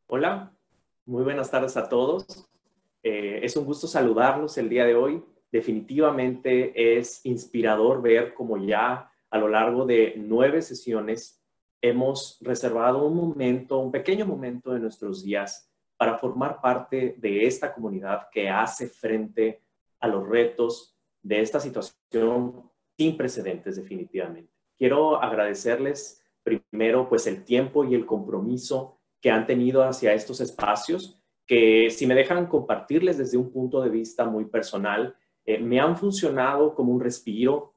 Hola, muy buenas tardes a todos. Es un gusto saludarlos el día de hoy. Definitivamente es inspirador ver cómo ya a lo largo de 9 sesiones hemos reservado un momento, un pequeño momento de nuestros días para formar parte de esta comunidad que hace frente a los retos de esta situación sin precedentes definitivamente. Quiero agradecerles primero pues el tiempo y el compromiso que han tenido hacia estos espacios, que si me dejan compartirles desde un punto de vista muy personal, me han funcionado como un respiro,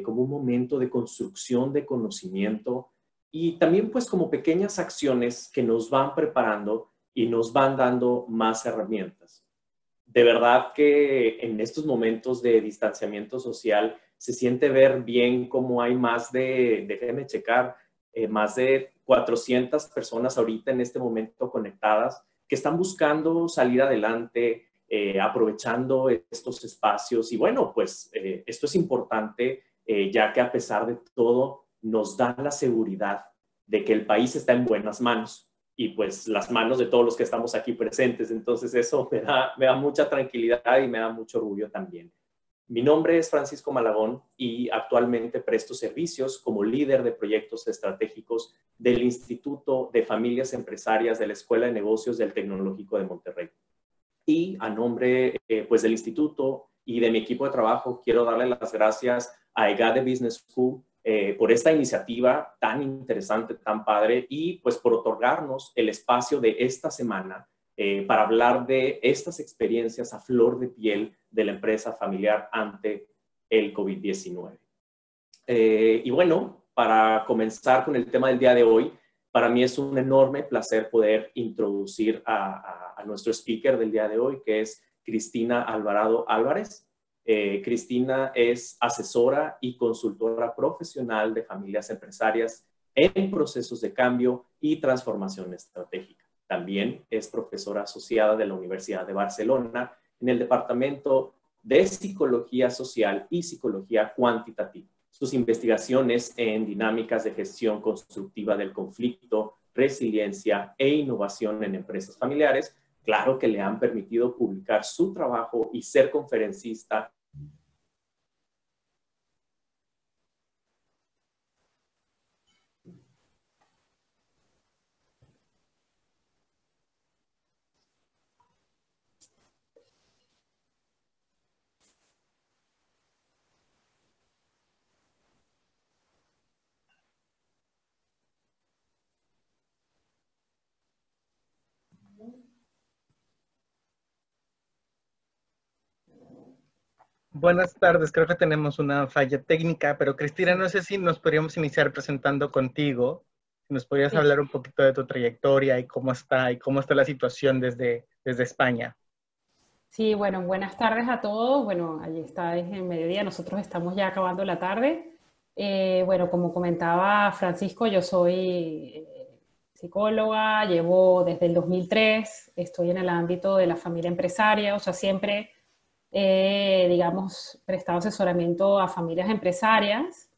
como un momento de construcción de conocimiento y también pues como pequeñas acciones que nos van preparando y nos van dando más herramientas. De verdad que en estos momentos de distanciamiento social se siente ver bien cómo hay más de, déjenme checar, más de 400 personas ahorita en este momento conectadas que están buscando salir adelante, aprovechando estos espacios. Y bueno, pues esto es importante, ya que a pesar de todo nos da la seguridad de que el país está en buenas manos y pues las manos de todos los que estamos aquí presentes. Entonces eso me da mucha tranquilidad y me da mucho orgullo también. Mi nombre es Francisco Malagón y actualmente presto servicios como líder de proyectos estratégicos del Instituto de Familias Empresarias de la Escuela de Negocios del Tecnológico de Monterrey. Y a nombre pues del instituto y de mi equipo de trabajo, quiero darle las gracias a EGADE Business School por esta iniciativa tan interesante, tan padre, y pues por otorgarnos el espacio de esta semana para hablar de estas experiencias a flor de piel de la empresa familiar ante el COVID-19. Y bueno, para comenzar con el tema del día de hoy, para mí es un enorme placer poder introducir a nuestro speaker del día de hoy, que es Cristina Alvarado Álvarez. Cristina es asesora y consultora profesional de familias empresarias en procesos de cambio y transformación estratégica. También es profesora asociada de la Universidad de Barcelona en el Departamento de Psicología Social y Psicología Cuantitativa. Sus investigaciones en dinámicas de gestión constructiva del conflicto, resiliencia e innovación en empresas familiares, claro que le han permitido publicar su trabajo y ser conferencista. Buenas tardes, creo que tenemos una falla técnica, pero Cristina, no sé si nos podríamos iniciar presentando contigo. Si nos podrías Sí, hablar un poquito de tu trayectoria y cómo está la situación desde España. sí, bueno, buenas tardes a todos. Bueno, allí está, es el mediodía, nosotros estamos ya acabando la tarde. Bueno, como comentaba Francisco, yo soy psicóloga, llevo desde el 2003, estoy en el ámbito de la familia empresaria, o sea, siempre he, digamos, prestado asesoramiento a familias empresarias,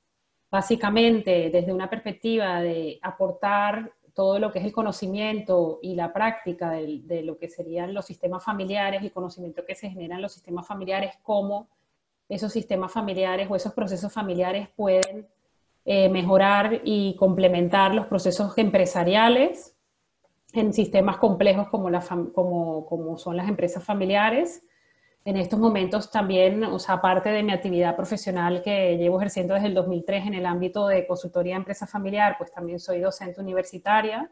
básicamente desde una perspectiva de aportar todo lo que es el conocimiento y la práctica de lo que serían los sistemas familiares, el conocimiento que se genera en los sistemas familiares, cómo esos sistemas familiares o esos procesos familiares pueden mejorar y complementar los procesos empresariales en sistemas complejos como son las empresas familiares. En estos momentos también, o sea, aparte de mi actividad profesional que llevo ejerciendo desde el 2003 en el ámbito de consultoría de empresa familiar, pues también soy docente universitaria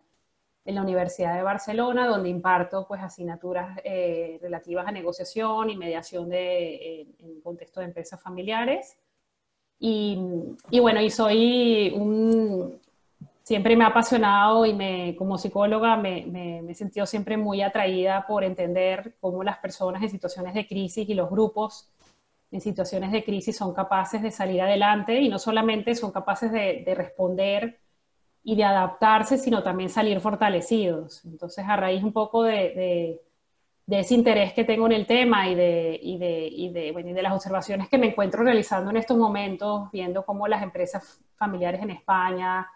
en la Universidad de Barcelona, donde imparto pues asignaturas relativas a negociación y mediación en contexto de empresas familiares. Y, y bueno, y soy siempre me ha apasionado y como psicóloga me he sentido siempre muy atraída por entender cómo las personas en situaciones de crisis y los grupos en situaciones de crisis son capaces de salir adelante y no solamente son capaces de responder y de adaptarse, sino también salir fortalecidos. Entonces, a raíz un poco de ese interés que tengo en el tema bueno, y de las observaciones que me encuentro realizando en estos momentos, viendo cómo las empresas familiares en España,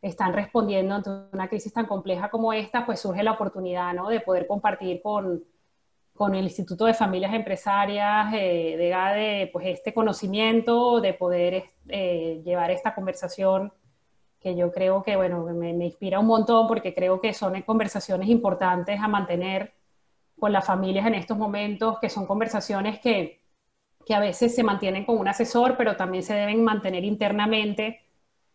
están respondiendo ante una crisis tan compleja como esta, pues surge la oportunidad, ¿no?, de poder compartir con el Instituto de Familias Empresarias de GADE, pues este conocimiento, de poder llevar esta conversación que yo creo que, bueno, me inspira un montón, porque creo que son conversaciones importantes a mantener con las familias en estos momentos, que son conversaciones que a veces se mantienen con un asesor, pero también se deben mantener internamente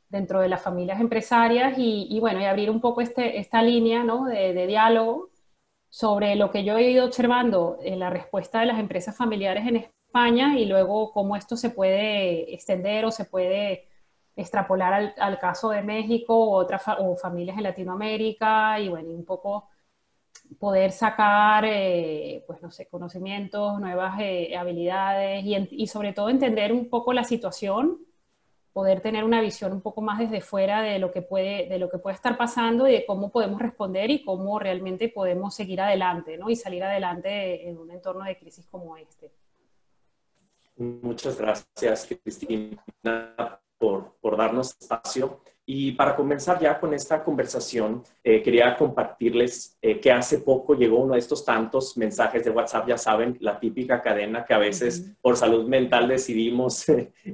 dentro de las familias empresarias y bueno, y abrir un poco esta línea, ¿no?, de diálogo sobre lo que yo he ido observando en la respuesta de las empresas familiares en España y luego cómo esto se puede extender o se puede extrapolar al caso de México o familias en Latinoamérica y bueno, y un poco poder sacar, pues no sé, conocimientos, nuevas habilidades y sobre todo entender un poco la situación, poder tener una visión un poco más desde fuera de lo que puede estar pasando y de cómo podemos responder y cómo realmente podemos seguir adelante, ¿no?, y salir adelante en un entorno de crisis como este. Muchas gracias, Cristina, por darnos espacio. Y para comenzar ya con esta conversación, quería compartirles que hace poco llegó uno de estos tantos mensajes de WhatsApp, ya saben, la típica cadena que a veces por salud mental decidimos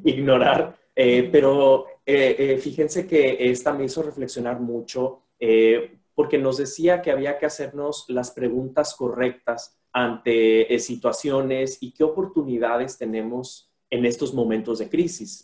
ignorar, pero fíjense que esta me hizo reflexionar mucho porque nos decía que había que hacernos las preguntas correctas ante situaciones y qué oportunidades tenemos en estos momentos de crisis.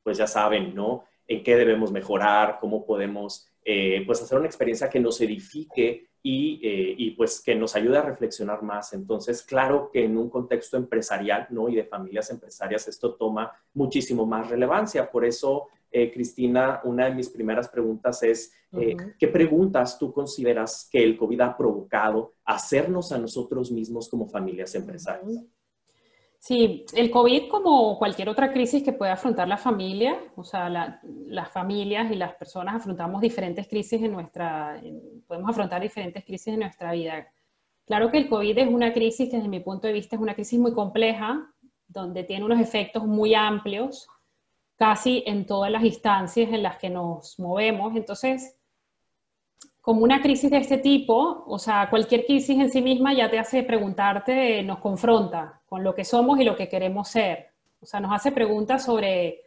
Pues ya saben, ¿no?, en qué debemos mejorar, cómo podemos pues hacer una experiencia que nos edifique y pues que nos ayude a reflexionar más. Entonces, claro que en un contexto empresarial, ¿no?, y de familias empresarias, esto toma muchísimo más relevancia. Por eso, Cristina, una de mis primeras preguntas es, ¿qué preguntas tú consideras que el COVID ha provocado hacernos a nosotros mismos como familias empresarias? Sí, el COVID, como cualquier otra crisis que pueda afrontar la familia, o sea, las familias y las personas afrontamos diferentes crisis podemos afrontar diferentes crisis en nuestra vida. Claro que el COVID es una crisis que desde mi punto de vista es una crisis muy compleja, donde tiene unos efectos muy amplios, casi en todas las instancias en las que nos movemos. Entonces, como una crisis de este tipo, o sea, cualquier crisis en sí misma ya te hace preguntarte, nos confronta con lo que somos y lo que queremos ser. O sea, nos hace preguntas sobre,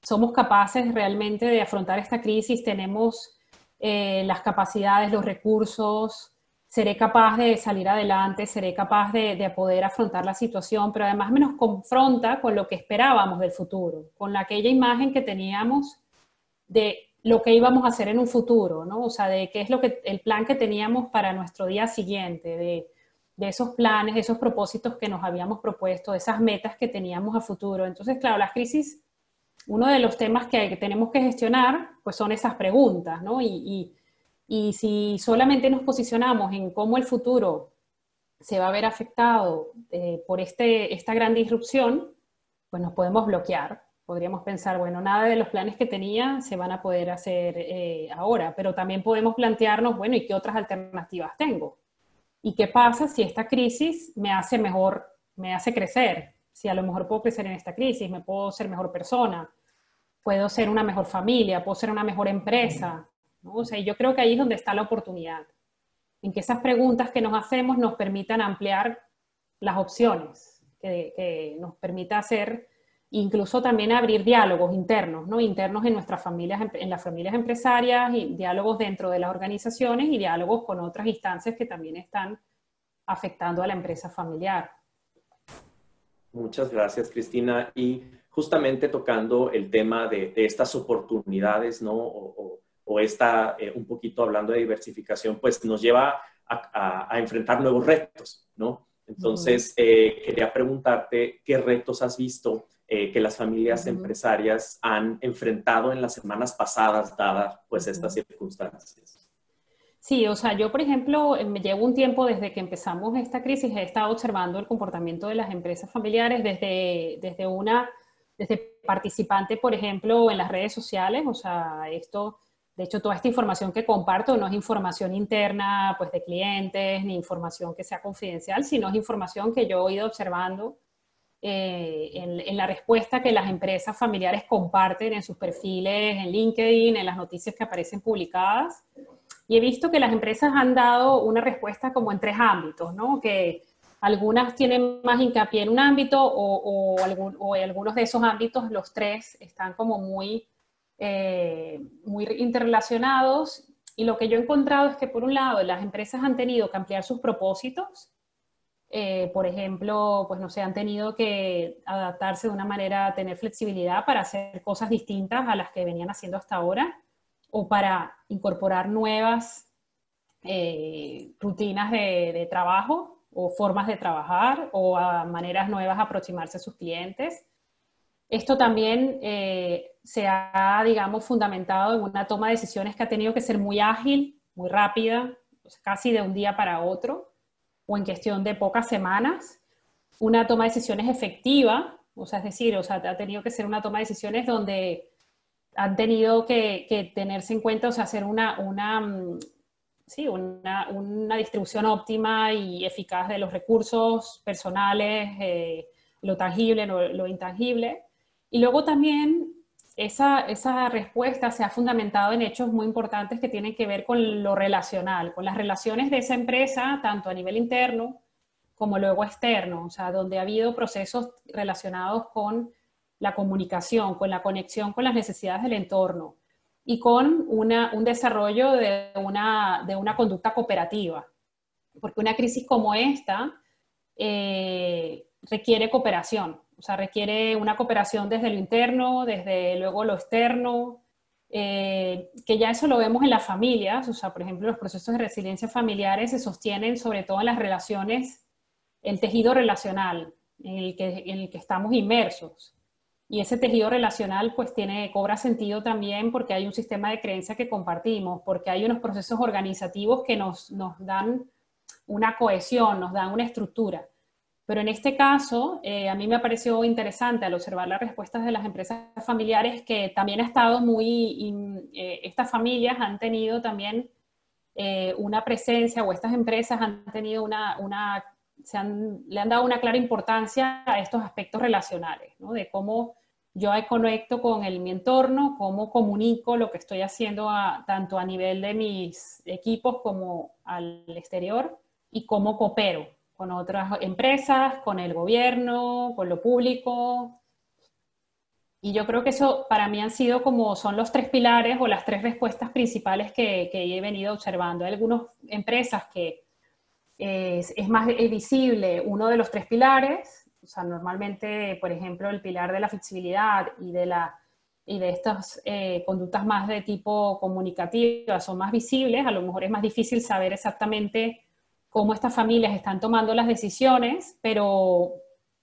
¿somos capaces realmente de afrontar esta crisis? ¿Tenemos las capacidades, los recursos? ¿Seré capaz de salir adelante? ¿Seré capaz de poder afrontar la situación? Pero además nos confronta con lo que esperábamos del futuro, con aquella imagen que teníamos de lo que íbamos a hacer en un futuro, ¿no? O sea, de qué es el plan que teníamos para nuestro día siguiente, de esos planes, de esos propósitos que nos habíamos propuesto, de esas metas que teníamos a futuro. Entonces, claro, las crisis, uno de los temas que tenemos que gestionar, pues son esas preguntas, ¿no? Y si solamente nos posicionamos en cómo el futuro se va a ver afectado por esta gran disrupción, pues nos podemos bloquear. Podríamos pensar, bueno, nada de los planes que tenía se van a poder hacer ahora, pero también podemos plantearnos, bueno, ¿y qué otras alternativas tengo? ¿Y qué pasa si esta crisis me hace mejor, me hace crecer? Si a lo mejor puedo crecer en esta crisis, me puedo ser mejor persona, puedo ser una mejor familia, puedo ser una mejor empresa, ¿no? O sea, yo creo que ahí es donde está la oportunidad, en que esas preguntas que nos hacemos nos permitan ampliar las opciones, que nos permita hacer, incluso también abrir diálogos internos, ¿no? Internos en nuestras familias, en las familias empresarias, y diálogos dentro de las organizaciones y diálogos con otras instancias que también están afectando a la empresa familiar. Muchas gracias, Cristina. Y justamente tocando el tema de estas oportunidades, ¿no? O esta, un poquito hablando de diversificación, pues nos lleva a enfrentar nuevos retos, ¿no? Entonces, quería preguntarte qué retos has visto que las familias empresarias han enfrentado en las semanas pasadas, dadas pues estas circunstancias. Sí, o sea, yo por ejemplo, me llevo un tiempo desde que empezamos esta crisis, he estado observando el comportamiento de las empresas familiares desde participante, por ejemplo, en las redes sociales. O sea, de hecho, toda esta información que comparto no es información interna, pues, de clientes, ni información que sea confidencial, sino es información que yo he ido observando en la respuesta que las empresas familiares comparten en sus perfiles, en LinkedIn, en las noticias que aparecen publicadas. Y he visto que las empresas han dado una respuesta como en 3 ámbitos, ¿no? Que algunas tienen más hincapié en un ámbito o en algunos de esos ámbitos los 3 están como muy interrelacionados. Y lo que yo he encontrado es que, por un lado, las empresas han tenido que ampliar sus propósitos. Por ejemplo, pues no sé, han tenido que adaptarse de una manera, tener flexibilidad para hacer cosas distintas a las que venían haciendo hasta ahora, o para incorporar nuevas rutinas de trabajo, o formas de trabajar, o a maneras nuevas de aproximarse a sus clientes. Esto también se ha, digamos, fundamentado en una toma de decisiones que ha tenido que ser muy ágil, muy rápida, pues casi de un día para otro, o en cuestión de pocas semanas. Una toma de decisiones efectiva, o sea, es decir, ha tenido que ser una toma de decisiones donde han tenido que tenerse en cuenta, o sea, hacer una distribución óptima y eficaz de los recursos personales, lo tangible, lo intangible. Y luego también esa respuesta se ha fundamentado en hechos muy importantes que tienen que ver con lo relacional, con las relaciones de esa empresa, tanto a nivel interno como luego externo, o sea, donde ha habido procesos relacionados con la comunicación, con la conexión con las necesidades del entorno y con un desarrollo de una conducta cooperativa. Porque una crisis como esta requiere cooperación, o sea, requiere una cooperación desde lo interno, desde luego lo externo, que ya eso lo vemos en las familias, o sea, por ejemplo, los procesos de resiliencia familiares se sostienen sobre todo en las relaciones, el tejido relacional en el que estamos inmersos. Y ese tejido relacional pues cobra sentido también porque hay un sistema de creencias que compartimos, porque hay unos procesos organizativos que nos dan una cohesión, nos dan una estructura. Pero en este caso, a mí me pareció interesante al observar las respuestas de las empresas familiares que también ha estado estas familias han tenido también una presencia, o estas empresas han tenido le han dado una clara importancia a estos aspectos relacionales, ¿no? De cómo yo conecto con mi entorno, cómo comunico lo que estoy haciendo tanto a nivel de mis equipos como al exterior, y cómo coopero con otras empresas, con el gobierno, con lo público. Y yo creo que eso para mí son los 3 pilares o las 3 respuestas principales que he venido observando. Hay algunas empresas que es más visible uno de los 3 pilares, o sea, normalmente, por ejemplo, el pilar de la flexibilidad y de estas conductas más de tipo comunicativa son más visibles. A lo mejor es más difícil saber exactamente cómo estas familias están tomando las decisiones, pero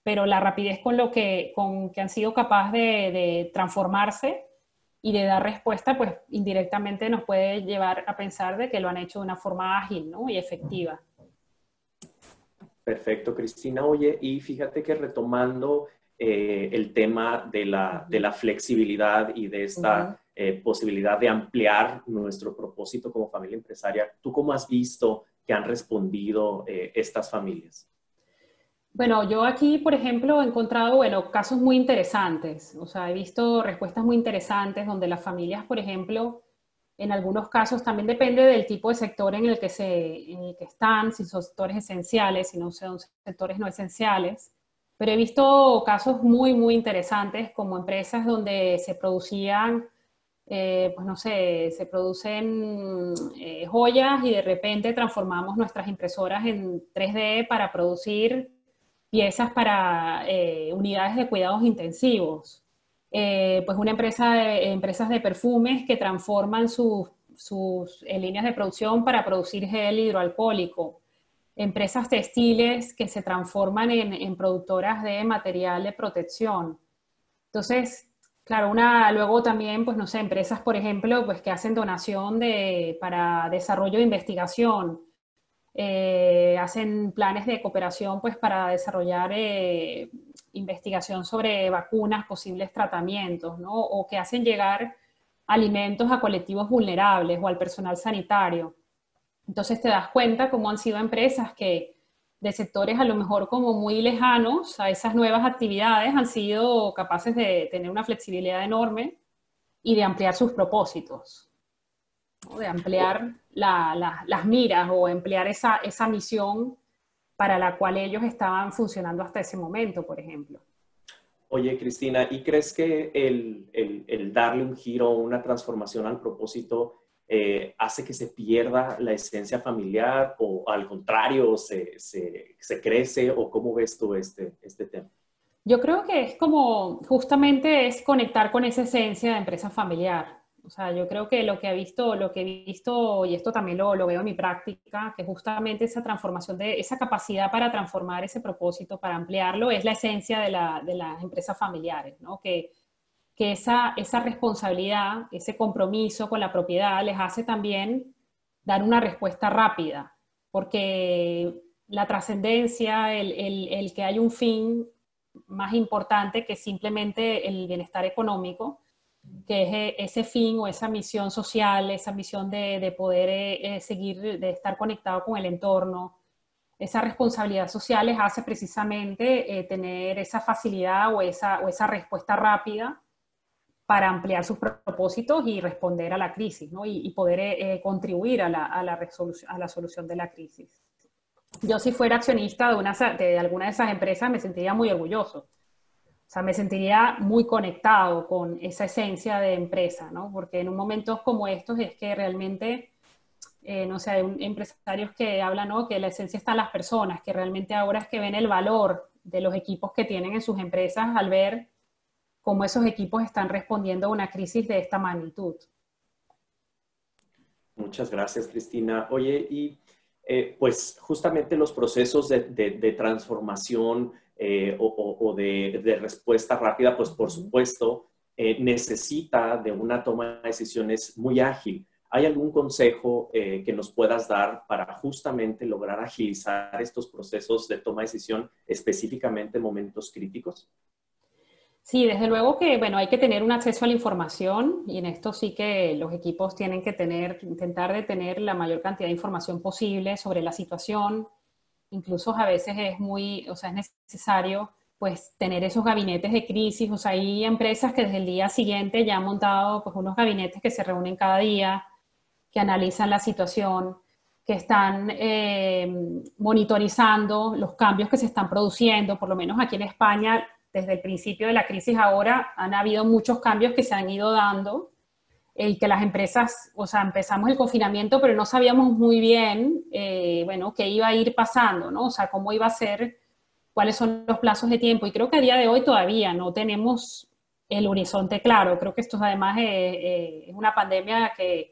la rapidez con que han sido capaces de transformarse y de dar respuesta, pues indirectamente nos puede llevar a pensar de que lo han hecho de una forma ágil, ¿no? Y efectiva. Perfecto, Cristina. Oye, y fíjate que retomando el tema de la flexibilidad y de esta posibilidad de ampliar nuestro propósito como familia empresaria, ¿tú cómo has visto que han respondido estas familias? Bueno, yo aquí, por ejemplo, he encontrado, casos muy interesantes. O sea, he visto respuestas muy interesantes donde las familias, por ejemplo, en algunos casos también depende del tipo de sector en el que están, si son sectores esenciales, si no son sectores no esenciales. Pero he visto casos muy, muy interesantes como empresas donde se producían, pues no sé, se producen joyas y de repente transformamos nuestras impresoras en 3D para producir piezas para unidades de cuidados intensivos. Pues empresas de perfumes que transforman sus líneas de producción para producir gel hidroalcohólico. Empresas textiles que se transforman en productoras de material de protección. Entonces, claro, luego también, pues no sé, empresas, por ejemplo, pues que hacen donación para desarrollo de investigación. Hacen planes de cooperación pues para desarrollar investigación sobre vacunas, posibles tratamientos, ¿no? O que hacen llegar alimentos a colectivos vulnerables o al personal sanitario. Entonces te das cuenta cómo han sido empresas que de sectores a lo mejor como muy lejanos a esas nuevas actividades han sido capaces de tener una flexibilidad enorme y de ampliar sus propósitos, ¿no? De ampliar las miras o ampliar esa misión para la cual ellos estaban funcionando hasta ese momento, por ejemplo. Oye, Cristina, ¿y crees que el darle un giro, una transformación al propósito, hace que se pierda la esencia familiar o al contrario, se crece? ¿O cómo ves tú este tema? Yo creo que es como, justamente es conectar con esa esencia de empresa familiar. O sea, yo creo que lo que he visto, y esto también lo veo en mi práctica, que justamente esa transformación esa capacidad para transformar ese propósito, para ampliarlo, es la esencia de las empresas familiares, ¿no? Que esa responsabilidad, ese compromiso con la propiedad les hace también dar una respuesta rápida, porque la trascendencia, el que hay un fin más importante que simplemente el bienestar económico, que es ese fin o esa misión social, esa misión de poder seguir, de estar conectado con el entorno, esa responsabilidad social les hace precisamente tener esa facilidad o esa respuesta rápida para ampliar sus propósitos y responder a la crisis, ¿no? Y poder contribuir a la solución de la crisis. Yo, si fuera accionista de alguna de esas empresas, me sentiría muy orgulloso. O sea, me sentiría muy conectado con esa esencia de empresa, ¿no? Porque en un momento como estos es que realmente, no sé, hay empresarios que hablan, ¿no? Que la esencia está en las personas, que realmente ahora es que ven el valor de los equipos que tienen en sus empresas al ver cómo esos equipos están respondiendo a una crisis de esta magnitud. Muchas gracias, Cristina. Oye, y pues justamente los procesos de transformación o de respuesta rápida, pues por supuesto, necesita de una toma de decisiones muy ágil. ¿Hay algún consejo que nos puedas dar para justamente lograr agilizar estos procesos de toma de decisión específicamente en momentos críticos? Sí, desde luego que, bueno, hay que tener un acceso a la información y en esto sí que los equipos tienen que intentar de tener la mayor cantidad de información posible sobre la situación. Incluso a veces o sea, es necesario pues tener esos gabinetes de crisis. O sea, hay empresas que desde el día siguiente ya han montado pues unos gabinetes que se reúnen cada día, que analizan la situación, que están monitorizando los cambios que se están produciendo. Por lo menos aquí en España, desde el principio de la crisis ahora, han habido muchos cambios que se han ido dando y que las empresas, o sea, empezamos el confinamiento, pero no sabíamos muy bien, bueno, qué iba a ir pasando, ¿no? O sea, cómo iba a ser, cuáles son los plazos de tiempo. Y creo que a día de hoy todavía no tenemos el horizonte claro. Creo que esto además es una pandemia que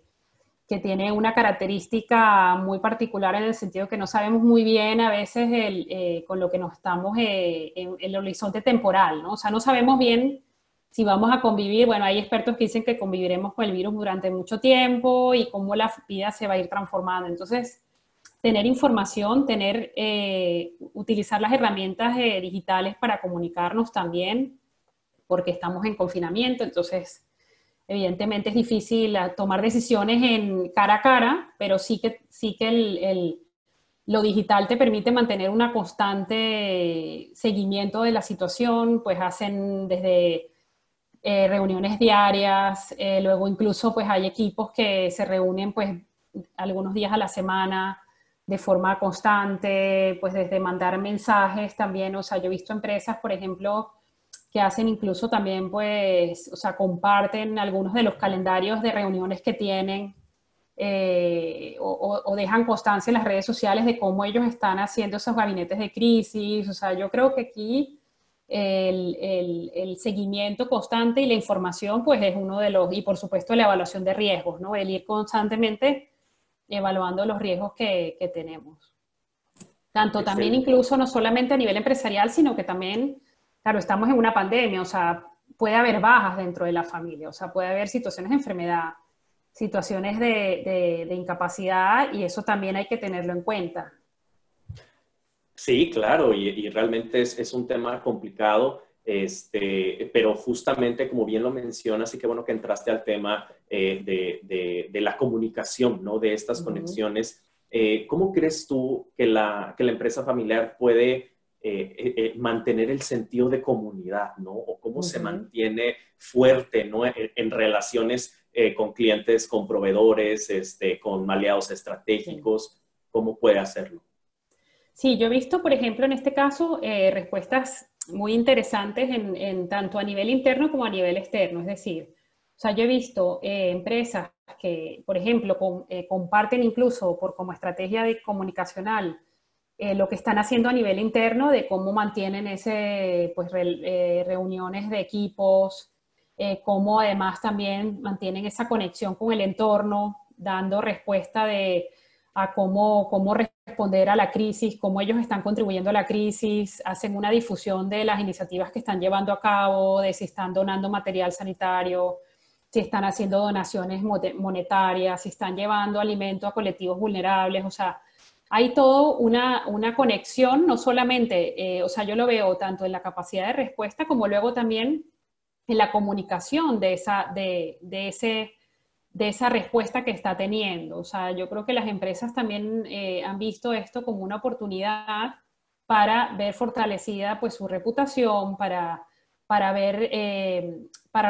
tiene una característica muy particular en el sentido que no sabemos muy bien a veces con lo que nos estamos en el horizonte temporal, ¿no? O sea, no sabemos bien si vamos a convivir. Bueno, hay expertos que dicen que conviviremos con el virus durante mucho tiempo y cómo la vida se va a ir transformando. Entonces, tener información, utilizar las herramientas digitales para comunicarnos también, porque estamos en confinamiento, entonces evidentemente es difícil tomar decisiones en cara a cara, pero sí que lo digital te permite mantener una constante seguimiento de la situación, pues hacen desde reuniones diarias, luego incluso pues hay equipos que se reúnen pues algunos días a la semana de forma constante, pues desde mandar mensajes también. O sea, yo he visto empresas, por ejemplo, que hacen incluso también, pues, o sea, comparten algunos de los calendarios de reuniones que tienen o dejan constancia en las redes sociales de cómo ellos están haciendo esos gabinetes de crisis. O sea, yo creo que aquí el seguimiento constante y la información, pues, es uno de y por supuesto la evaluación de riesgos, ¿no? El ir constantemente evaluando los riesgos que tenemos. Tanto también incluso no solamente a nivel empresarial, sino que también, claro, estamos en una pandemia, o sea, puede haber bajas dentro de la familia, o sea, puede haber situaciones de enfermedad, situaciones de incapacidad, y eso también hay que tenerlo en cuenta. Sí, claro, y realmente es un tema complicado, pero justamente como bien lo mencionas, y qué bueno que entraste al tema de la comunicación, ¿no? De estas conexiones. ¿Cómo crees tú que la empresa familiar puede mantener el sentido de comunidad, ¿no? O cómo se mantiene fuerte, ¿no? En relaciones con clientes, con proveedores, con aliados estratégicos. ¿Cómo puede hacerlo? Sí, yo he visto, por ejemplo, en este caso, respuestas muy interesantes en tanto a nivel interno como a nivel externo. Es decir, o sea, yo he visto empresas que, por ejemplo, comparten incluso como estrategia comunicacional lo que están haciendo a nivel interno de cómo mantienen reuniones de equipos, cómo además también mantienen esa conexión con el entorno, dando respuesta a cómo responder a la crisis, cómo ellos están contribuyendo a la crisis, hacen una difusión de las iniciativas que están llevando a cabo, de si están donando material sanitario, si están haciendo donaciones monetarias, si están llevando alimento a colectivos vulnerables, o sea, hay todo una conexión, no solamente, o sea, yo lo veo tanto en la capacidad de respuesta como luego también en la comunicación de esa respuesta que está teniendo. O sea, yo creo que las empresas también han visto esto como una oportunidad para ver fortalecida pues su reputación, para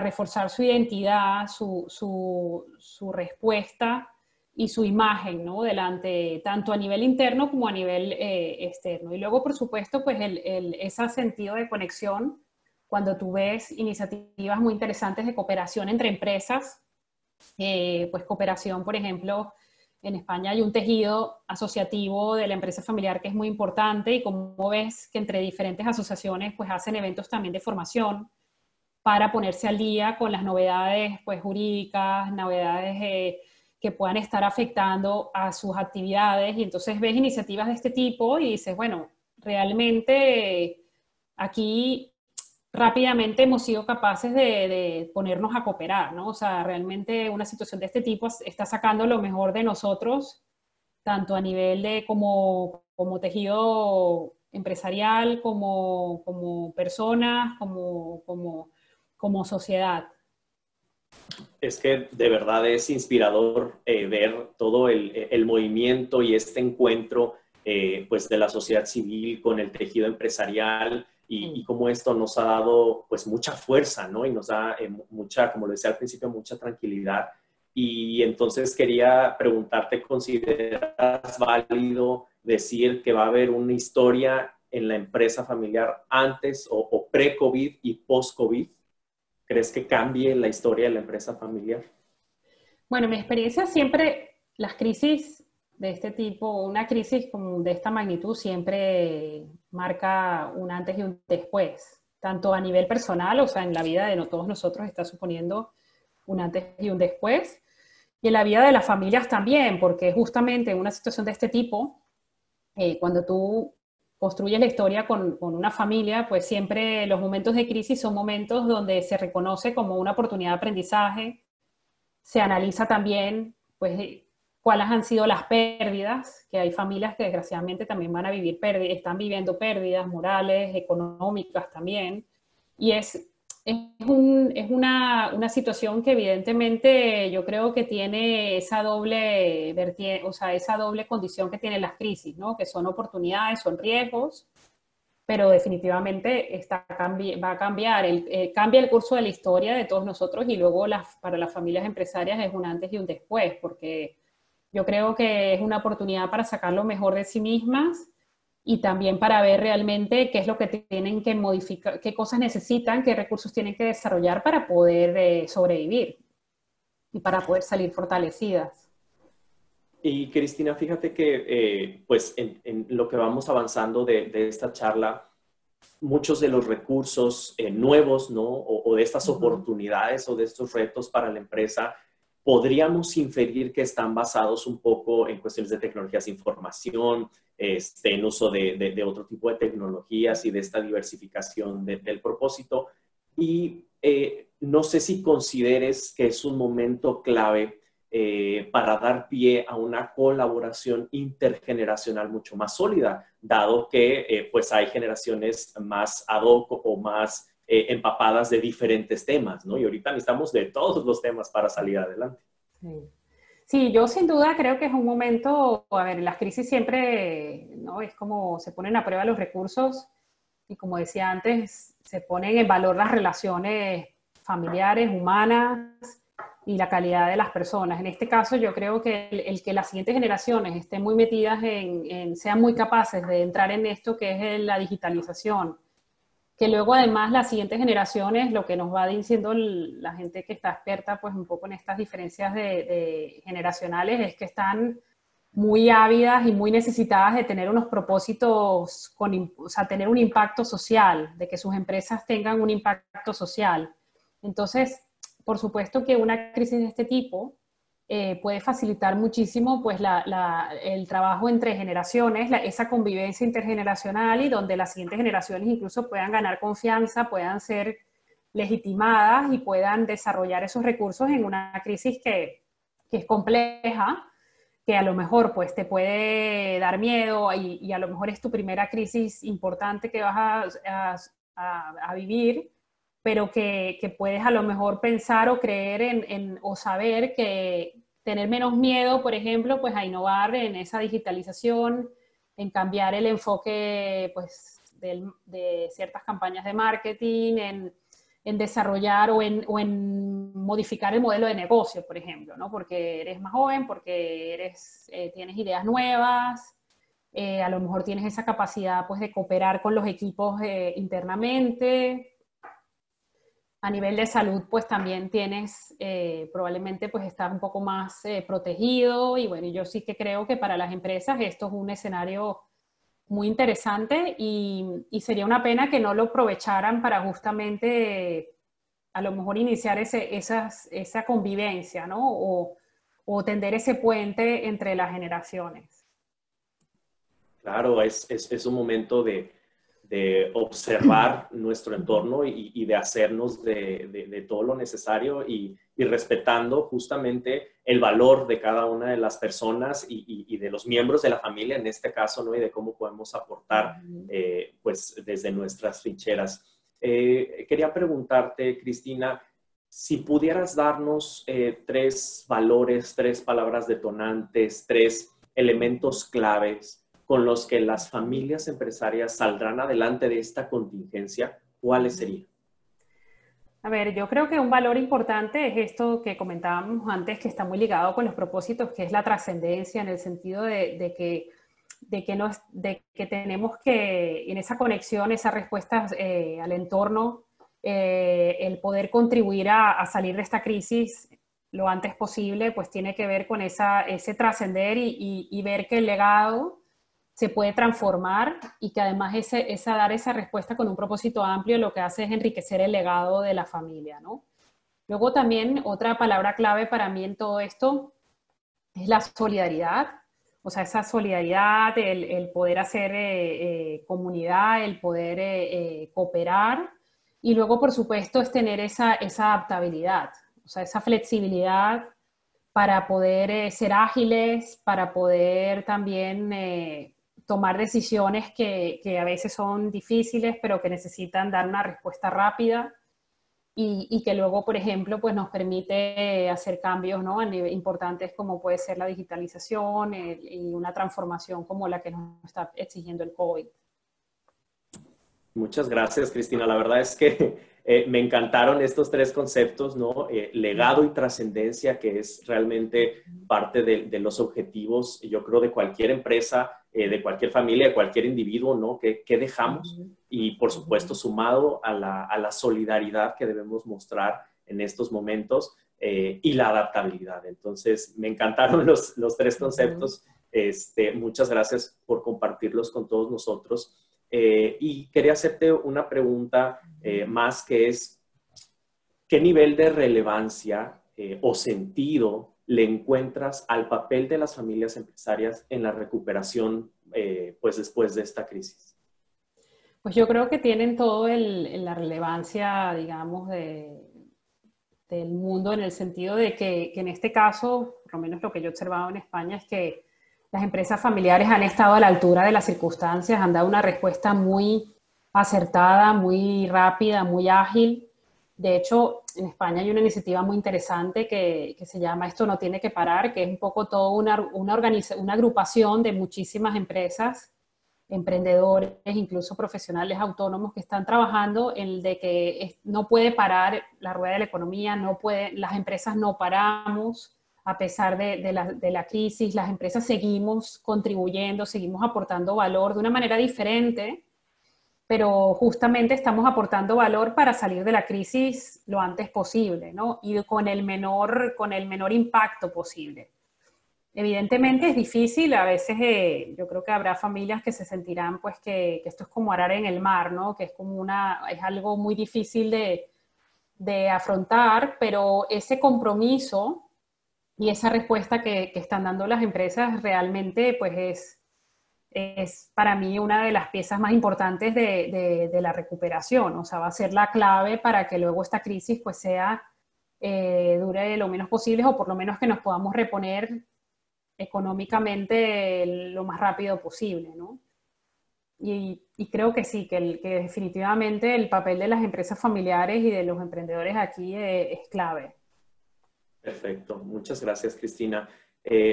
reforzar su identidad, su respuesta y su imagen, ¿no? Delante, tanto a nivel interno como a nivel externo. Y luego, por supuesto, pues ese sentido de conexión, cuando tú ves iniciativas muy interesantes de cooperación entre empresas, pues cooperación, por ejemplo, en España hay un tejido asociativo de la empresa familiar que es muy importante y como ves que entre diferentes asociaciones pues hacen eventos también de formación para ponerse al día con las novedades pues jurídicas, novedades que puedan estar afectando a sus actividades y entonces ves iniciativas de este tipo y dices, bueno, realmente aquí rápidamente hemos sido capaces de ponernos a cooperar, ¿no? O sea, realmente una situación de este tipo está sacando lo mejor de nosotros, tanto a nivel de como tejido empresarial, como personas, como sociedad. Es que de verdad es inspirador ver todo el movimiento y este encuentro pues de la sociedad civil con el tejido empresarial y cómo esto nos ha dado pues mucha fuerza, ¿no? Y nos da mucha, como lo decía al principio, mucha tranquilidad. Y entonces quería preguntarte, ¿consideras válido decir que va a haber una historia en la empresa familiar antes o pre-COVID y post-COVID? ¿Crees que cambie la historia de la empresa familiar? Bueno, mi experiencia siempre, las crisis de este tipo, una crisis como de esta magnitud siempre marca un antes y un después, tanto a nivel personal, o sea, en la vida de todos nosotros está suponiendo un antes y un después, y en la vida de las familias también, porque justamente en una situación de este tipo, cuando tú construyes la historia con una familia, pues siempre los momentos de crisis son momentos donde se reconoce como una oportunidad de aprendizaje, se analiza también, pues, cuáles han sido las pérdidas, que hay familias que desgraciadamente también van a vivir pérdidas, están viviendo pérdidas morales, económicas también, y es una situación que evidentemente yo creo que tiene esa doble vertiente, o sea, esa doble condición que tienen las crisis, ¿no? Que son oportunidades, son riesgos, pero definitivamente va a cambiar, cambia el curso de la historia de todos nosotros y luego para las familias empresarias es un antes y un después, porque yo creo que es una oportunidad para sacar lo mejor de sí mismas y también para ver realmente qué es lo que tienen que modificar, qué cosas necesitan, qué recursos tienen que desarrollar para poder sobrevivir y para poder salir fortalecidas. Y Cristina, fíjate que pues en lo que vamos avanzando de esta charla, muchos de los recursos nuevos, ¿no? O de estas oportunidades o de estos retos para la empresa, podríamos inferir que están basados un poco en cuestiones de tecnologías de información, en uso de otro tipo de tecnologías y de esta diversificación del propósito. Y no sé si consideres que es un momento clave para dar pie a una colaboración intergeneracional mucho más sólida, dado que pues hay generaciones más ad hoc o más empapadas de diferentes temas, ¿no? Y ahorita necesitamos de todos los temas para salir adelante. Sí. Sí, yo sin duda creo que es un momento, a ver, las crisis siempre, ¿no? Es como se ponen a prueba los recursos y como decía antes, se ponen en valor las relaciones familiares, humanas y la calidad de las personas. En este caso yo creo que el que las siguientes generaciones estén muy metidas sean muy capaces de entrar en esto que es la digitalización, que luego además las siguientes generaciones, lo que nos va diciendo la gente que está experta pues un poco en estas diferencias de generacionales es que están muy ávidas y muy necesitadas de tener unos propósitos, o sea, tener un impacto social, de que sus empresas tengan un impacto social. Entonces, por supuesto que una crisis de este tipo puede facilitar muchísimo pues, el trabajo entre generaciones, esa convivencia intergeneracional y donde las siguientes generaciones incluso puedan ganar confianza, puedan ser legitimadas y puedan desarrollar esos recursos en una crisis que es compleja, que a lo mejor pues, te puede dar miedo y a lo mejor es tu primera crisis importante que vas a vivir, pero que puedes a lo mejor pensar o creer o saber que tener menos miedo, por ejemplo, pues a innovar en esa digitalización, en cambiar el enfoque pues, de ciertas campañas de marketing, en desarrollar o en modificar el modelo de negocio, por ejemplo, ¿no? Porque eres más joven, porque tienes ideas nuevas, a lo mejor tienes esa capacidad pues, de cooperar con los equipos internamente. A nivel de salud, pues también tienes, probablemente pues estás un poco más protegido y bueno, yo sí que creo que para las empresas esto es un escenario muy interesante y sería una pena que no lo aprovecharan para justamente a lo mejor iniciar esa convivencia, ¿no? O tender ese puente entre las generaciones. Claro, es un momento de observar nuestro entorno y de hacernos de todo lo necesario y respetando justamente el valor de cada una de las personas y de los miembros de la familia en este caso, ¿no? Y de cómo podemos aportar pues desde nuestras trincheras. Quería preguntarte, Cristina, si pudieras darnos 3 valores, 3 palabras detonantes, 3 elementos claves con los que las familias empresarias saldrán adelante de esta contingencia, ¿cuáles serían? A ver, yo creo que un valor importante es esto que comentábamos antes, que está muy ligado con los propósitos, que es la trascendencia, en el sentido de que tenemos que, en esa conexión, esas respuestas al entorno, el poder contribuir a salir de esta crisis lo antes posible, pues tiene que ver con ese trascender y ver que el legado se puede transformar y que además dar esa respuesta con un propósito amplio lo que hace es enriquecer el legado de la familia, ¿no? Luego también otra palabra clave para mí en todo esto es la solidaridad, o sea, esa solidaridad, el poder hacer comunidad, el poder cooperar y luego, por supuesto, es tener esa adaptabilidad, o sea, esa flexibilidad para poder ser ágiles, para poder también tomar decisiones que a veces son difíciles, pero que necesitan dar una respuesta rápida y que luego, por ejemplo, pues nos permite hacer cambios, ¿no? Importantes como puede ser la digitalización y una transformación como la que nos está exigiendo el COVID. Muchas gracias, Cristina. La verdad es que me encantaron estos 3 conceptos, ¿no? Legado y trascendencia, que es realmente parte de los objetivos, yo creo, de cualquier empresa, de cualquier familia, de cualquier individuo, ¿no? ¿Qué dejamos? Y, por supuesto, sumado a la solidaridad que debemos mostrar en estos momentos y la adaptabilidad. Entonces, me encantaron los 3 conceptos. Muchas gracias por compartirlos con todos nosotros. Y quería hacerte una pregunta más que es, ¿qué nivel de relevancia o sentido le encuentras al papel de las familias empresarias en la recuperación pues después de esta crisis? Pues yo creo que tienen todo la relevancia, digamos, del mundo en el sentido de que en este caso, por lo menos lo que yo he observado en España es que las empresas familiares han estado a la altura de las circunstancias, han dado una respuesta muy acertada, muy rápida, muy ágil De hecho, en España hay una iniciativa muy interesante que se llama Esto no tiene que parar, que es un poco toda una agrupación de muchísimas empresas, emprendedores, incluso profesionales autónomos que están trabajando en de que no puede parar la rueda de la economía, las empresas no paramos, a pesar de la crisis, las empresas seguimos contribuyendo, seguimos aportando valor de una manera diferente, pero justamente estamos aportando valor para salir de la crisis lo antes posible, ¿no? Y con el menor impacto posible. Evidentemente es difícil, a veces yo creo que habrá familias que se sentirán pues que esto es como arar en el mar, ¿no? Que es como es algo muy difícil de afrontar, pero ese compromiso y esa respuesta que están dando las empresas realmente pues es para mí una de las piezas más importantes de la recuperación. O sea, va a ser la clave para que luego esta crisis pues dure lo menos posible, o por lo menos que nos podamos reponer económicamente lo más rápido posible, ¿no? Y creo que sí, que definitivamente el papel de las empresas familiares y de los emprendedores aquí es clave. Perfecto, muchas gracias, Cristina.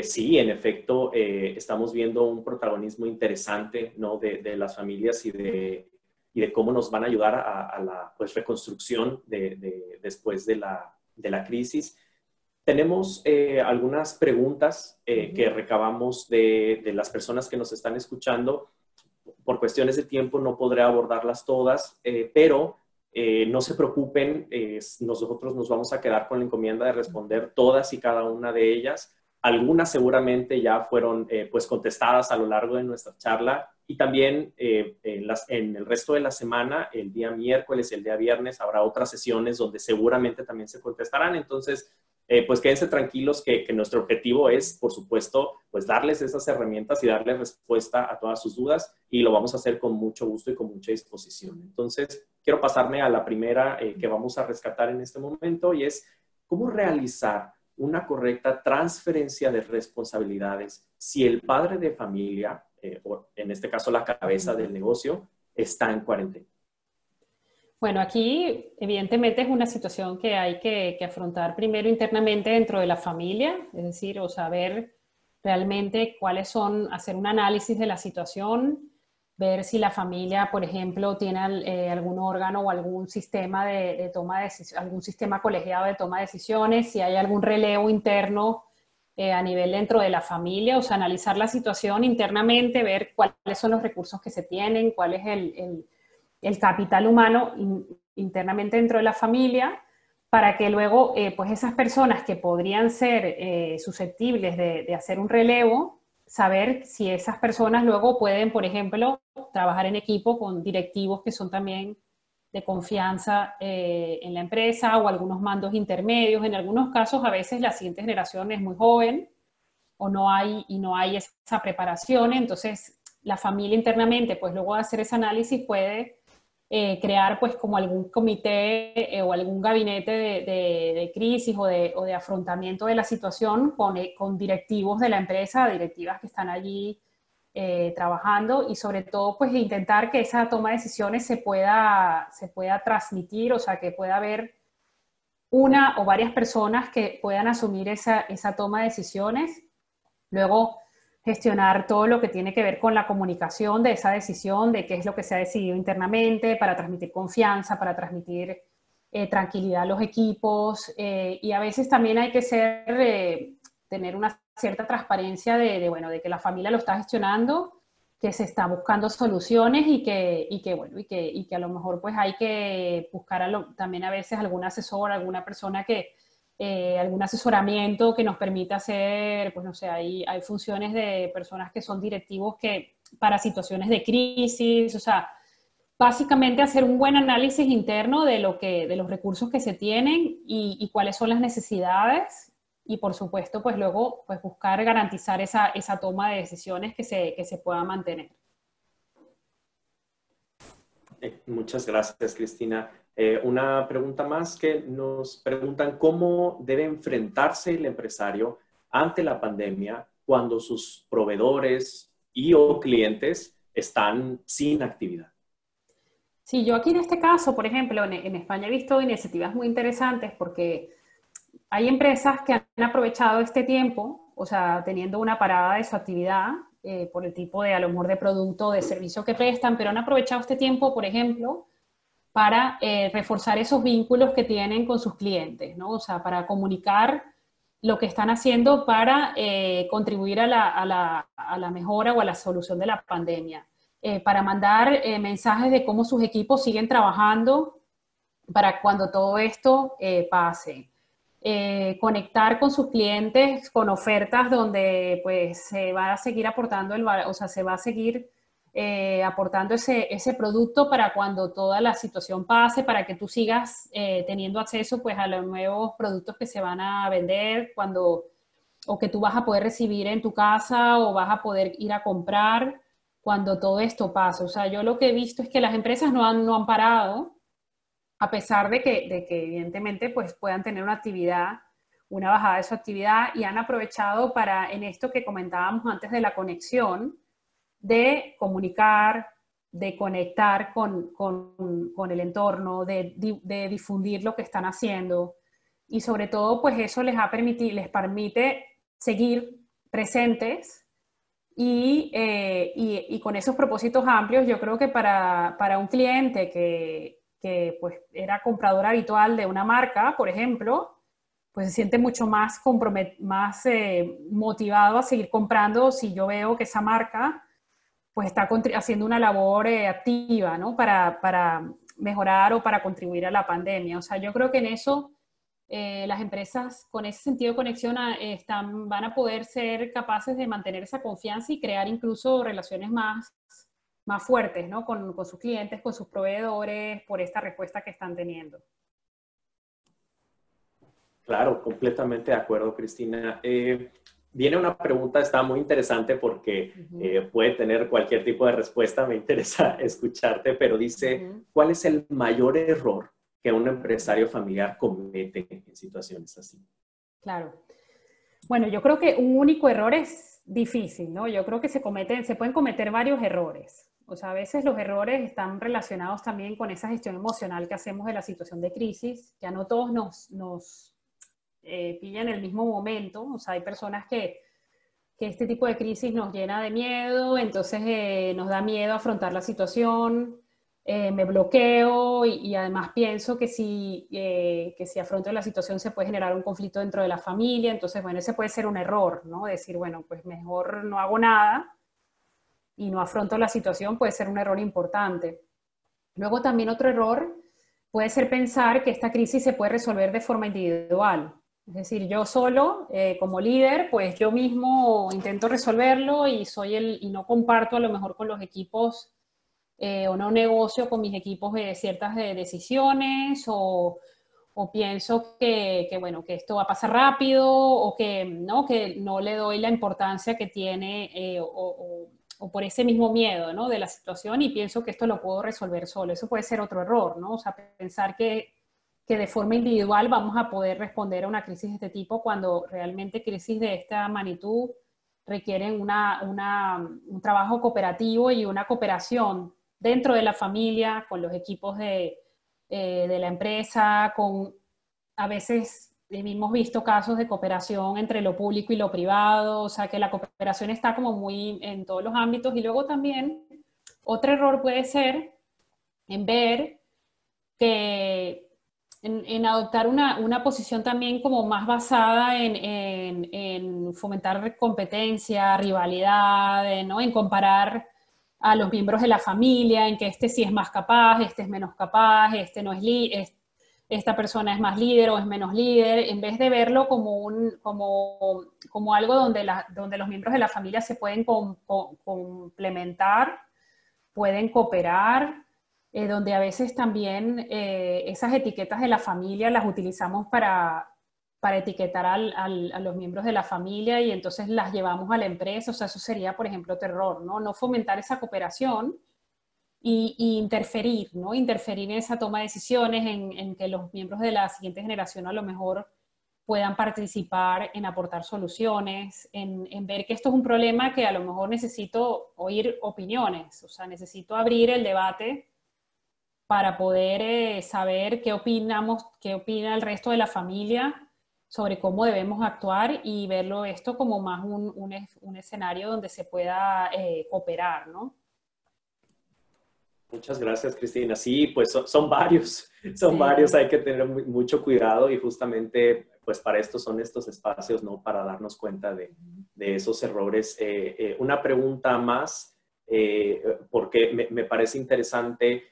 Sí, en efecto, estamos viendo un protagonismo interesante, ¿no? de las familias y de cómo nos van a ayudar a la pues, reconstrucción después de la crisis. Tenemos algunas preguntas que recabamos de las personas que nos están escuchando. Por cuestiones de tiempo no podré abordarlas todas, pero no se preocupen, nosotros nos vamos a quedar con la encomienda de responder todas y cada una de ellas. Algunas seguramente ya fueron pues contestadas a lo largo de nuestra charla, y también en el resto de la semana, el día miércoles y el día viernes, habrá otras sesiones donde seguramente también se contestarán. Entonces, pues quédense tranquilos que nuestro objetivo es, por supuesto, pues darles esas herramientas y darles respuesta a todas sus dudas, y lo vamos a hacer con mucho gusto y con mucha disposición. Entonces, quiero pasarme a la primera que vamos a rescatar en este momento, y es cómo realizar una correcta transferencia de responsabilidades si el padre de familia, o en este caso la cabeza del negocio, está en cuarentena. Bueno, aquí evidentemente es una situación que hay que afrontar primero internamente dentro de la familia, es decir, o saber realmente hacer un análisis de la situación, ver si la familia, por ejemplo, tiene algún órgano o algún sistema de toma de decisiones, algún sistema colegiado de toma de decisiones, si hay algún relevo interno a nivel dentro de la familia, o sea, analizar la situación internamente, ver cuáles son los recursos que se tienen, cuál es el capital humano internamente dentro de la familia, para que luego pues esas personas que podrían ser susceptibles de hacer un relevo, saber si esas personas luego pueden, por ejemplo, trabajar en equipo con directivos que son también de confianza en la empresa, o algunos mandos intermedios. En algunos casos a veces la siguiente generación es muy joven o no hay esa preparación, entonces la familia internamente pues luego de hacer ese análisis puede crear pues como algún comité o algún gabinete de crisis o de afrontamiento de la situación con directivos de la empresa, directivas que están allí trabajando, y sobre todo pues intentar que esa toma de decisiones se pueda transmitir, o sea, que pueda haber una o varias personas que puedan asumir esa toma de decisiones. Luego, gestionar todo lo que tiene que ver con la comunicación de esa decisión, de qué es lo que se ha decidido internamente, para transmitir confianza, para transmitir tranquilidad a los equipos, y a veces también hay que tener una cierta transparencia de que la familia lo está gestionando, que se está buscando soluciones, y que a lo mejor pues hay que buscar también a veces algún asesor, alguna persona algún asesoramiento que nos permita hacer, pues no sé, hay funciones de personas que son directivos para situaciones de crisis, o sea, básicamente hacer un buen análisis interno de los recursos que se tienen y cuáles son las necesidades, y por supuesto, pues luego pues buscar garantizar esa toma de decisiones que se pueda mantener. Muchas gracias, Cristina. Una pregunta más que nos preguntan: ¿cómo debe enfrentarse el empresario ante la pandemia cuando sus proveedores y o clientes están sin actividad? Sí, yo aquí en este caso, por ejemplo, en España he visto iniciativas muy interesantes porque hay empresas que han aprovechado este tiempo, o sea, teniendo una parada de su actividad por el tipo de, a lo mejor, de producto o de servicio que prestan, pero han aprovechado este tiempo, por ejemplo, para reforzar esos vínculos que tienen con sus clientes, ¿no? O sea, para comunicar lo que están haciendo para contribuir a la mejora o a la solución de la pandemia. Para mandar mensajes de cómo sus equipos siguen trabajando para cuando todo esto pase. Conectar con sus clientes con ofertas donde pues se va a seguir aportando o sea, se va a seguir aportando ese producto para cuando toda la situación pase, para que tú sigas teniendo acceso pues a los nuevos productos que se van a vender o que tú vas a poder recibir en tu casa o vas a poder ir a comprar cuando todo esto pase. O sea, yo lo que he visto es que las empresas no han parado, a pesar de que evidentemente pues puedan tener una bajada de su actividad, y han aprovechado para, en esto que comentábamos antes de la conexión, de comunicar, de conectar con el entorno, de difundir lo que están haciendo, y sobre todo pues eso les permite seguir presentes y con esos propósitos amplios. Yo creo que para un cliente que pues era comprador habitual de una marca, por ejemplo, pues se siente mucho más, motivado a seguir comprando si yo veo que esa marca pues está haciendo una labor activa, ¿no? Para mejorar o para contribuir a la pandemia. O sea, yo creo que en eso las empresas con ese sentido de conexión van a poder ser capaces de mantener esa confianza y crear incluso relaciones más fuertes, ¿no? Con sus clientes, con sus proveedores, por esta respuesta que están teniendo. Claro, completamente de acuerdo, Cristina. Viene una pregunta, está muy interesante porque puede tener cualquier tipo de respuesta, me interesa escucharte, pero dice, ¿cuál es el mayor error que un empresario familiar comete en situaciones así? Claro. Bueno, yo creo que un único error es difícil, ¿no? Yo creo que se pueden cometer varios errores. O sea, a veces los errores están relacionados también con esa gestión emocional que hacemos de la situación de crisis, que a no todos nos pilla en el mismo momento. O sea, hay personas que este tipo de crisis nos llena de miedo, entonces nos da miedo afrontar la situación, me bloqueo y además pienso que si afronto la situación se puede generar un conflicto dentro de la familia. Entonces, bueno, ese puede ser un error, ¿no? Decir, bueno, pues mejor no hago nada y no afronto la situación, puede ser un error importante. Luego también otro error puede ser pensar que esta crisis se puede resolver de forma individual. Es decir, yo solo, como líder, pues yo mismo intento resolverlo y no comparto a lo mejor con los equipos o no negocio con mis equipos ciertas decisiones o pienso bueno, que esto va a pasar rápido o que no le doy la importancia que tiene o por ese mismo miedo, ¿no? De la situación, y pienso que esto lo puedo resolver solo. Eso puede ser otro error, ¿no? O sea, pensar que de forma individual vamos a poder responder a una crisis de este tipo, cuando realmente crisis de esta magnitud requieren un trabajo cooperativo y una cooperación dentro de la familia, con los equipos de la empresa, a veces hemos visto casos de cooperación entre lo público y lo privado. O sea, que la cooperación está como muy en todos los ámbitos. Y luego también otro error puede ser en ver que en adoptar una posición también como más basada en fomentar competencia, rivalidad, ¿no? En comparar a los miembros de la familia, en que este sí es más capaz, este es menos capaz, este no es esta persona es más líder o es menos líder, en vez de verlo como algo donde los miembros de la familia se pueden complementar, pueden cooperar, donde a veces también esas etiquetas de la familia las utilizamos para etiquetar a los miembros de la familia, y entonces las llevamos a la empresa. O sea, eso sería, por ejemplo, terror, ¿no? No fomentar esa cooperación y interferir, ¿no? Interferir en esa toma de decisiones, en que los miembros de la siguiente generación a lo mejor puedan participar en aportar soluciones, en ver que esto es un problema que a lo mejor necesito oír opiniones. O sea, necesito abrir el debate para poder saber qué opina el resto de la familia sobre cómo debemos actuar y verlo esto como más un escenario donde se pueda cooperar, ¿no? Muchas gracias, Cristina. Sí, pues son varios, son Sí. varios, hay que tener mucho cuidado y justamente pues para esto son estos espacios, ¿no? Para darnos cuenta de esos errores. Una pregunta más, porque me parece interesante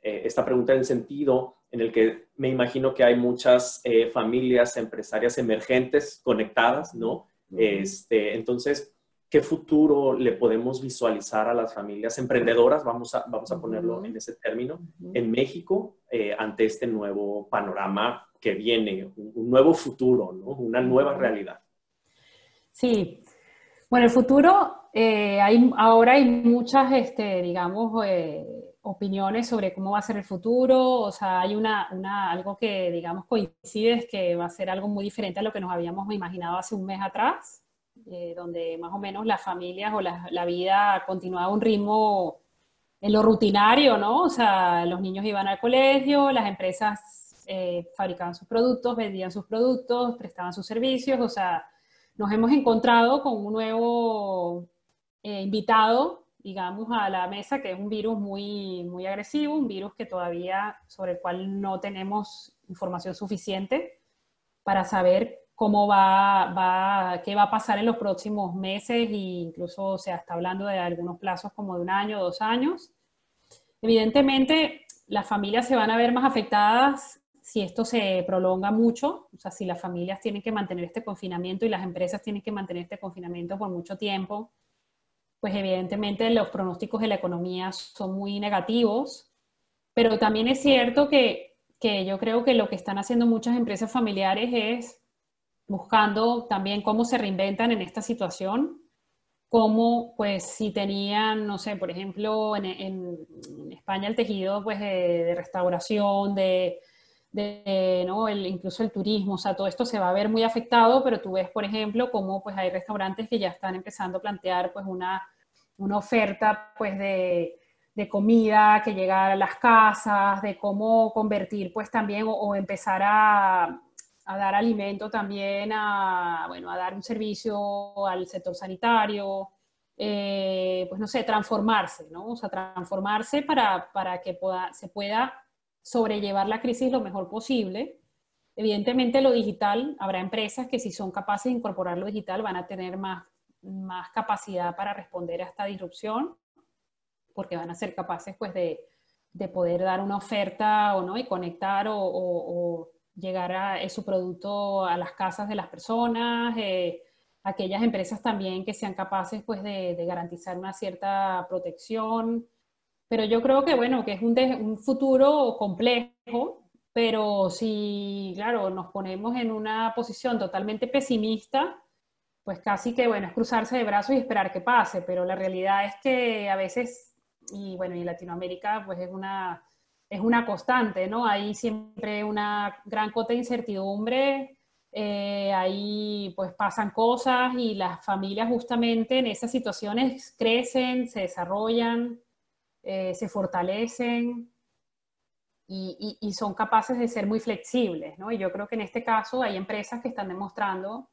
esta pregunta en el sentido en el que me imagino que hay muchas familias empresarias emergentes conectadas, ¿no? Entonces, ¿qué futuro le podemos visualizar a las familias emprendedoras, vamos a ponerlo en ese término, en México ante este nuevo panorama que viene, un nuevo futuro, ¿no? Una nueva realidad? Sí, bueno, el futuro, ahora hay muchas, digamos, opiniones sobre cómo va a ser el futuro. O sea, hay algo que, digamos, coincide, es que va a ser algo muy diferente a lo que nos habíamos imaginado hace un mes atrás, donde más o menos las familias o la vida continuaba a un ritmo en lo rutinario, ¿no? O sea, los niños iban al colegio, las empresas fabricaban sus productos, vendían sus productos, prestaban sus servicios. O sea, nos hemos encontrado con un nuevo invitado, digamos, a la mesa, que es un virus muy, muy agresivo, un virus que todavía, sobre el cual no tenemos información suficiente para saber qué va a pasar en los próximos meses, e incluso se está hablando de algunos plazos como de 1 año, 2 años. Evidentemente, las familias se van a ver más afectadas si esto se prolonga mucho. O sea, si las familias tienen que mantener este confinamiento y las empresas tienen que mantener este confinamiento por mucho tiempo, pues evidentemente los pronósticos de la economía son muy negativos. Pero también es cierto que yo creo que lo que están haciendo muchas empresas familiares es buscando también cómo se reinventan en esta situación, cómo, pues, si tenían, no sé, por ejemplo, en España el tejido, pues, de restauración, ¿no? Incluso el turismo, o sea, todo esto se va a ver muy afectado, pero tú ves, por ejemplo, cómo, pues, hay restaurantes que ya están empezando a plantear, pues, una oferta, pues, de comida que llega a las casas, de cómo convertir, pues, también, o empezar a dar alimento también, bueno, a dar un servicio al sector sanitario, pues no sé, transformarse, ¿no? O sea, transformarse para que se pueda sobrellevar la crisis lo mejor posible. Evidentemente lo digital, habrá empresas que si son capaces de incorporar lo digital van a tener más capacidad para responder a esta disrupción, porque van a ser capaces, pues, de poder dar una oferta o no, y conectar o llegar a su producto a las casas de las personas, aquellas empresas también que sean capaces, pues, de garantizar una cierta protección. Pero yo creo que, bueno, que es un futuro complejo, pero si, claro, nos ponemos en una posición totalmente pesimista, pues casi que, bueno, es cruzarse de brazos y esperar que pase. Pero la realidad es que a veces, y bueno, y Latinoamérica, pues es una constante, ¿no? Hay siempre una gran cota de incertidumbre, ahí pues pasan cosas y las familias justamente en esas situaciones crecen, se desarrollan, se fortalecen y son capaces de ser muy flexibles, ¿no? Y yo creo que en este caso hay empresas que están demostrando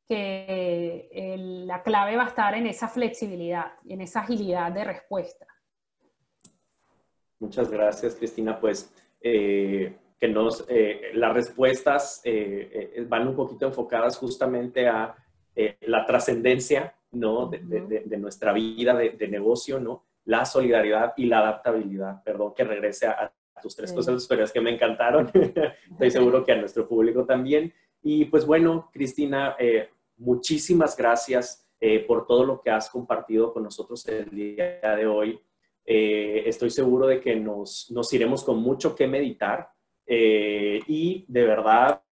que la clave va a estar en esa flexibilidad, en esa agilidad de respuesta. Muchas gracias, Cristina. Pues las respuestas van un poquito enfocadas justamente a la trascendencia, ¿no? de nuestra vida de negocio, ¿no? La solidaridad y la adaptabilidad. Perdón que regrese a tus 3 cosas, pero es que me encantaron. Estoy seguro que a nuestro público también. Y pues bueno, Cristina, muchísimas gracias por todo lo que has compartido con nosotros el día de hoy. Estoy seguro de que nos iremos con mucho que meditar y de verdad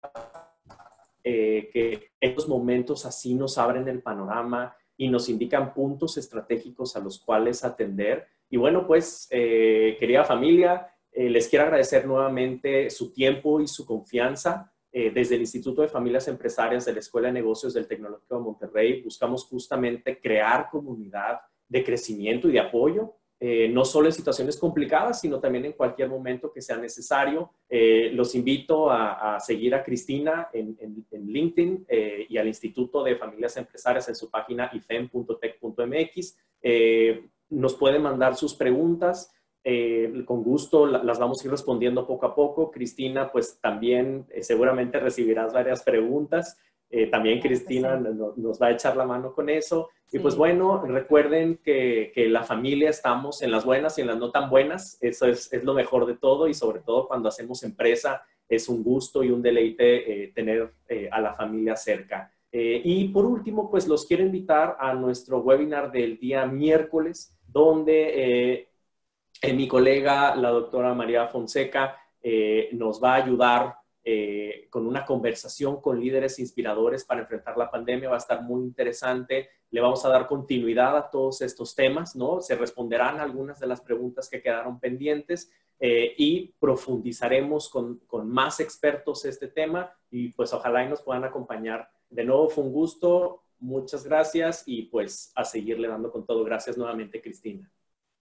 que estos momentos así nos abren el panorama y nos indican puntos estratégicos a los cuales atender. Y bueno, pues, querida familia, les quiero agradecer nuevamente su tiempo y su confianza. Desde el Instituto de Familias Empresarias de la Escuela de Negocios del Tecnológico de Monterrey buscamos justamente crear comunidad de crecimiento y de apoyo no solo en situaciones complicadas, sino también en cualquier momento que sea necesario. Los invito a seguir a Cristina en LinkedIn y al Instituto de Familias Empresarias en su página ifem.tec.mx. Nos pueden mandar sus preguntas. Con gusto las vamos a ir respondiendo poco a poco. Cristina, pues también seguramente recibirás varias preguntas. También Cristina nos va a echar la mano con eso. Sí. Y pues bueno, recuerden que la familia estamos en las buenas y en las no tan buenas. Eso es lo mejor de todo, y sobre todo cuando hacemos empresa es un gusto y un deleite tener a la familia cerca. Y por último, pues los quiero invitar a nuestro webinar del día miércoles, donde mi colega, la doctora María Fonseca, nos va a ayudar con una conversación con líderes inspiradores para enfrentar la pandemia. Va a estar muy interesante. Le vamos a dar continuidad a todos estos temas, ¿no? Se responderán algunas de las preguntas que quedaron pendientes y profundizaremos con más expertos este tema, y pues ojalá y nos puedan acompañar. De nuevo fue un gusto, muchas gracias, y pues a seguirle dando con todo. Gracias nuevamente, Cristina.